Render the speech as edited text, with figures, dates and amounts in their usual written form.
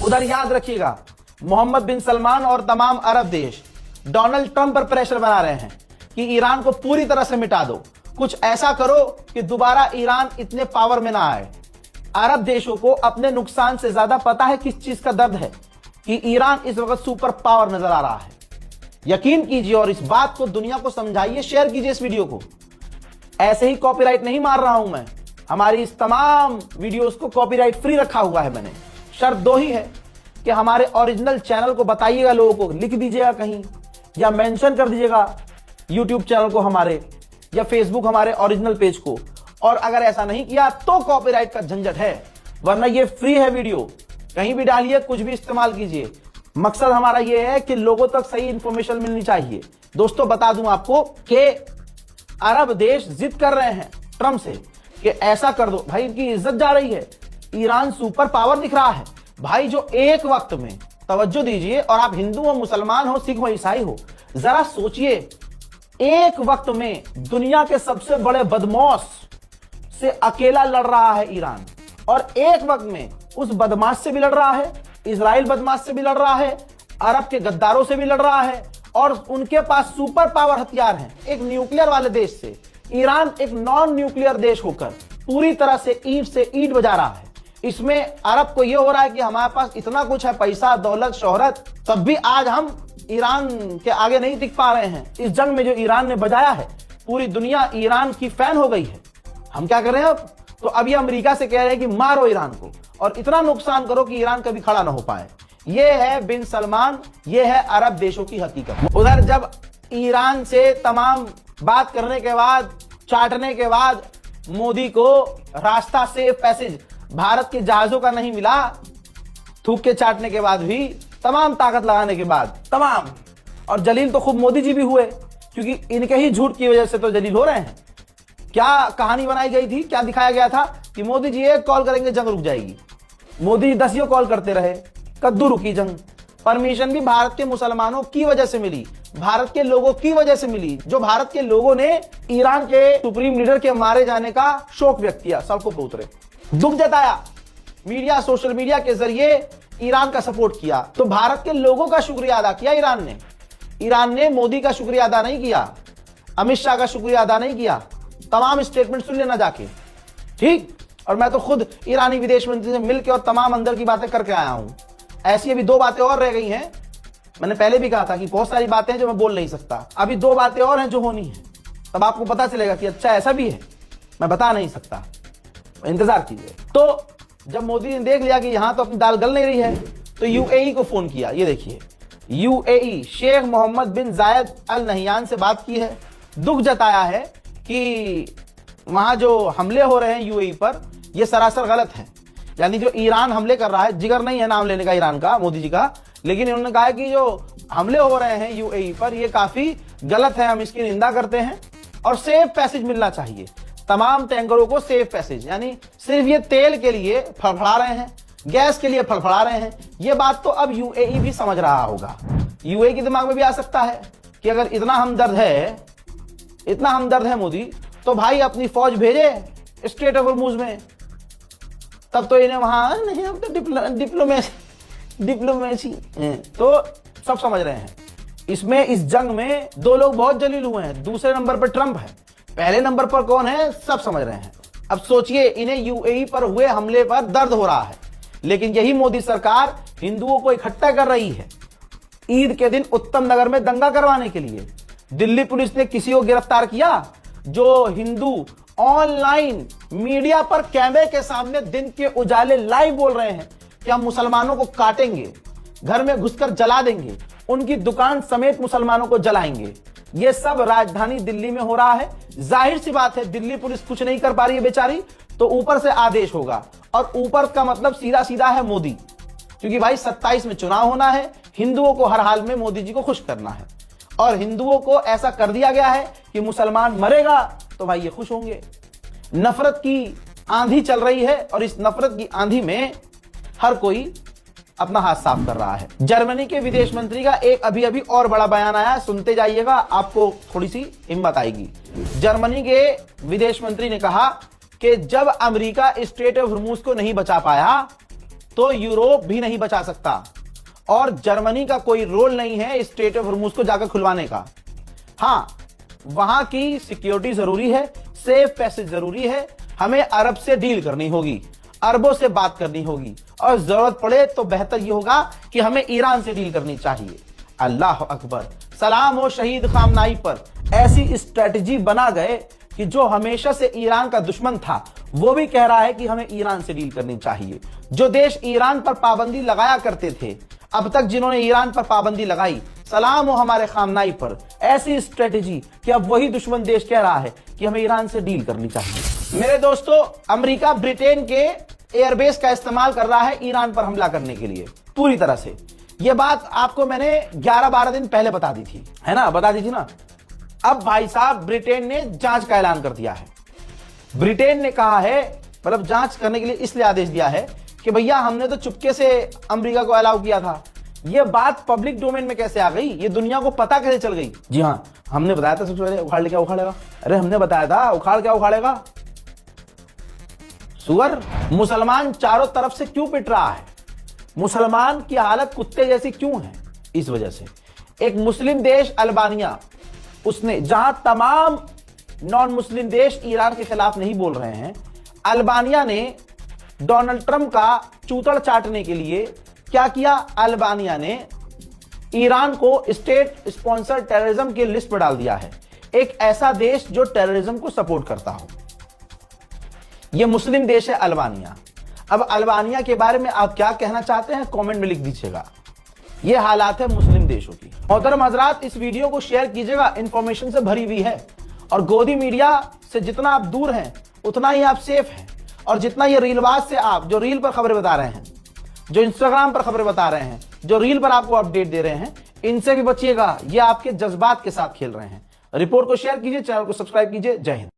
उधर याद रखिएगा, मोहम्मद बिन सलमान और तमाम अरब देश डोनाल्ड ट्रंप पर प्रेशर बना रहे हैं कि ईरान को पूरी तरह से मिटा दो, कुछ ऐसा करो कि दोबारा ईरान इतने पावर में ना आए। अरब देशों को अपने नुकसान से ज्यादा पता है किस चीज का दर्द है कि ईरान इस वक्त सुपर पावर नजर आ रहा है। यकीन कीजिए और इस बात को दुनिया को समझाइए, शेयर कीजिए इस वीडियो को। ऐसे ही कॉपीराइट नहीं मार रहा हूं मैं, हमारी इस तमाम वीडियोस को कॉपीराइट फ्री रखा हुआ है मैंने। शर्त दो ही है कि हमारे ओरिजिनल चैनल को बताइएगा, लोगों को लिख दीजिएगा कहीं या मेंशन कर दीजिएगा यूट्यूब चैनल को हमारे या फेसबुक हमारे ओरिजिनल पेज को। और अगर ऐसा नहीं किया तो कॉपीराइट का झंझट है, वरना ये फ्री है वीडियो, कहीं भी डालिए, कुछ भी इस्तेमाल कीजिए। मकसद हमारा ये है कि लोगों तक सही इंफॉर्मेशन मिलनी चाहिए। दोस्तों बता दूं आपको कि अरब देश जिद कर रहे हैं ट्रंप से कि ऐसा कर दो। भाई इनकी इज्जत जा रही है, ईरान सुपर पावर दिख रहा है भाई, जो एक वक्त में, तवज्जो दीजिए, और आप हिंदू हो, मुसलमान हो, सिख हो, ईसाई हो, जरा सोचिए, एक वक्त में दुनिया के सबसे बड़े बदमाश से अकेला लड़ रहा है ईरान, और एक वक्त में उस बदमाश से भी लड़ रहा है, इजराइल बदमाश से भी लड़ रहा है, अरब के गद्दारों से भी लड़ रहा है, और उनके पास सुपर पावर हथियार हैं। एक न्यूक्लियर वाले देश से ईरान एक नॉन न्यूक्लियर देश होकर पूरी तरह से ईंट बजा रहा है। इसमें अरब को यह हो रहा है कि हमारे पास इतना कुछ है, पैसा, दौलत, शोहरत, तब भी आज हम ईरान के आगे नहीं टिक पा रहे हैं। इस जंग में जो ईरान ने बजाया है, पूरी दुनिया ईरान की फैन हो गई है। हम क्या कर रहे हैं अब? तो अभी अमेरिका से कह रहे हैं कि मारो ईरान को और इतना नुकसान करो कि ईरान कभी खड़ा ना हो पाए। ये है बिन सलमान, ये है अरब देशों की हकीकत। उधर जब ईरान से तमाम बात करने के बाद, चाटने के बाद, मोदी को रास्ता से पैसेज भारत के जहाजों का नहीं मिला, थूक के चाटने के बाद भी, तमाम ताकत लगाने के बाद, तमाम, और जलील तो खूब मोदी जी भी हुए, क्योंकि इनके ही झूठ की वजह से तो जलील हो रहे हैं। क्या कहानी बनाई गई थी, क्या दिखाया गया था कि मोदी जी एक कॉल करेंगे जंग रुक जाएगी। मोदी जी 10 कॉल करते रहे, कद्दू रुकी जंग। परमिशन भी भारत के मुसलमानों की वजह से मिली, भारत के लोगों की वजह से मिली, जो भारत के लोगों ने ईरान के सुप्रीम लीडर के मारे जाने का शोक व्यक्त किया, सड़कों पर उतरे, दुख जताया, मीडिया, सोशल मीडिया के जरिए ईरान का सपोर्ट किया। तो भारत के लोगों का शुक्रिया अदा किया ईरान ने मोदी का शुक्रिया अदा नहीं किया, अमित शाह का शुक्रिया अदा नहीं किया। तमाम स्टेटमेंट सुन लेना जाके, ठीक। और मैं तो खुद ईरानी विदेश मंत्री से मिलकर और तमाम अंदर की बातें करके आया हूं। ऐसी अभी 2 बातें और रह गई हैं। मैंने पहले भी कहा था कि बहुत सारी बातें हैं जो मैं बोल नहीं सकता, अभी 2 बातें और हैं जो होनी है, तब आपको पता चलेगा कि अच्छा ऐसा भी है, मैं बता नहीं सकता, इंतजार कीजिए। तो जब मोदी ने देख लिया कि यहां तो अपनी दाल गल नहीं रही है, तो यूएई को फोन किया। ये देखिए, यूएई शेख मोहम्मद बिन जायद अल नहयान से बात की है, दुख जताया है कि वहां जो हमले हो रहे हैं यूएई पर, ये सरासर गलत है। यानी जो ईरान हमले कर रहा है, जिगर नहीं है नाम लेने का ईरान का, मोदी जी का, लेकिन उन्होंने कहा कि जो हमले हो रहे हैं यूएई पर, ये काफी गलत है, हम इसकी निंदा करते हैं और सेफ पैसेज मिलना चाहिए तमाम टैंकरों को, सेफ पैसेज। यानी सिर्फ ये तेल के लिए फड़फड़ा रहे हैं, गैस के लिए फड़फड़ा रहे हैं। ये बात तो अब यूएई भी समझ रहा होगा। यूएई के दिमाग में भी आ सकता है कि अगर इतना हमदर्द है मोदी, तो भाई अपनी फौज भेजे स्ट्रेट ऑफ होर्मुज में, तब तो इन्हें वहां नहीं, अब तो डिप्लोमेसी तो सब समझ रहे हैं। इसमें इस जंग में 2 लोग बहुत जलील हुए हैं। दूसरे नंबर पर ट्रंप है, पहले नंबर पर कौन है सब समझ रहे हैं। अब सोचिए, इन्हें यूएई पर हुए हमले पर दर्द हो रहा है, लेकिन यही मोदी सरकार हिंदुओं को इकट्ठा कर रही है ईद के दिन उत्तम नगर में दंगा करवाने के लिए। दिल्ली पुलिस ने किसी को गिरफ्तार किया जो हिंदू ऑनलाइन मीडिया पर कैमरे के सामने दिन के उजाले लाइव बोल रहे हैं कि हम मुसलमानों को काटेंगे, घर में घुसकर जला देंगे, उनकी दुकान समेत मुसलमानों को जलाएंगे। ये सब राजधानी दिल्ली में हो रहा है। जाहिर सी बात है, दिल्ली पुलिस कुछ नहीं कर पा रही है बेचारी, तो ऊपर से आदेश होगा, और ऊपर का मतलब सीधा सीधा है मोदी, क्योंकि भाई 27 में चुनाव होना है, हिंदुओं को हर हाल में मोदी जी को खुश करना है, और हिंदुओं को ऐसा कर दिया गया है कि मुसलमान मरेगा तो भाई ये खुश होंगे। नफरत की आंधी चल रही है, और इस नफरत की आंधी में हर कोई अपना हाथ साफ कर रहा है। जर्मनी के विदेश मंत्री का एक अभी और बड़ा बयान आया, सुनते जाइएगा, आपको थोड़ी सी हिम्मत आएगी। जर्मनी के विदेश मंत्री ने कहा कि जब अमेरिका स्ट्रेट ऑफ होर्मुज को नहीं बचा पाया, तो यूरोप भी नहीं बचा सकता और जर्मनी का कोई रोल नहीं है स्ट्रेट ऑफ हॉर्मुज को जाकर खुलवाने का। हाँ, वहां की सिक्योरिटी जरूरी है, सेफ पैसेज जरूरी है, हमें अरब से डील करनी होगी, अरबों से बात करनी होगी और जरूरत पड़े तो बेहतर यह होगा कि हमें ईरान से डील करनी चाहिए। अल्लाह अकबर, सलाम हो शहीद खामनाई पर। ऐसी स्ट्रेटजी बना गए कि जो हमेशा से ईरान का दुश्मन था वो भी कह रहा है कि हमें ईरान से डील करनी चाहिए। जो देश ईरान पर पाबंदी लगाया करते थे, अब तक जिन्होंने ईरान पर पाबंदी लगाई, सलाम हो हमारे खामनाई पर। ऐसी स्ट्रेटजी कि अब वही दुश्मन देश कह रहा है कि हमें ईरान से डील करनी चाहिए। मेरे दोस्तों, अमेरिका ब्रिटेन के एयरबेस का इस्तेमाल कर रहा है ईरान पर हमला करने के लिए पूरी तरह से। यह बात आपको मैंने 11-12 दिन पहले बता दी थी, है ना, बता दी थी ना। अब भाई साहब, ब्रिटेन ने जांच का ऐलान कर दिया है। ब्रिटेन ने कहा है, मतलब जांच करने के लिए इसलिए आदेश दिया है कि भैया हमने तो चुपके से अमेरिका को अलाउ किया था, ये बात पब्लिक डोमेन में कैसे आ गई, ये दुनिया को पता कैसे चल गई। जी हाँ, हमने बताया था सबसे पहले, उखाड़ क्या उखाड़ेगा। अरे हमने बताया था, उखाड़ क्या उखाड़ेगा। सुअर, मुसलमान चारों तरफ से क्यों पिट रहा है, मुसलमान की हालत कुत्ते जैसी क्यों है? इस वजह से एक मुस्लिम देश अल्बानिया, उसने, जहां तमाम नॉन मुस्लिम देश ईरान के खिलाफ नहीं बोल रहे हैं, अल्बानिया ने डोनाल्ड ट्रंप का चूतड़ चाटने के लिए क्या किया? अल्बानिया ने ईरान को स्टेट स्पॉन्सर टेररिज्म की लिस्ट पर डाल दिया है, एक ऐसा देश जो टेररिज्म को सपोर्ट करता हो। यह मुस्लिम देश है अल्बानिया। अब अल्बानिया के बारे में आप क्या कहना चाहते हैं कमेंट में लिख दीजिएगा। यह हालात है मुस्लिम देशों की। मोहतरम हजरात, इस वीडियो को शेयर कीजिएगा, इंफॉर्मेशन से भरी हुई है और गोदी मीडिया से जितना आप दूर हैं उतना ही आप सेफ हैं। और जितना ये रीलबाज से आप जो रील पर खबरें बता रहे हैं, जो इंस्टाग्राम पर खबरें बता रहे हैं, जो रील पर आपको अपडेट दे रहे हैं, इनसे भी बचिएगा। ये आपके जज्बात के साथ खेल रहे हैं। रिपोर्ट को शेयर कीजिए, चैनल को सब्सक्राइब कीजिए। जय हिंद।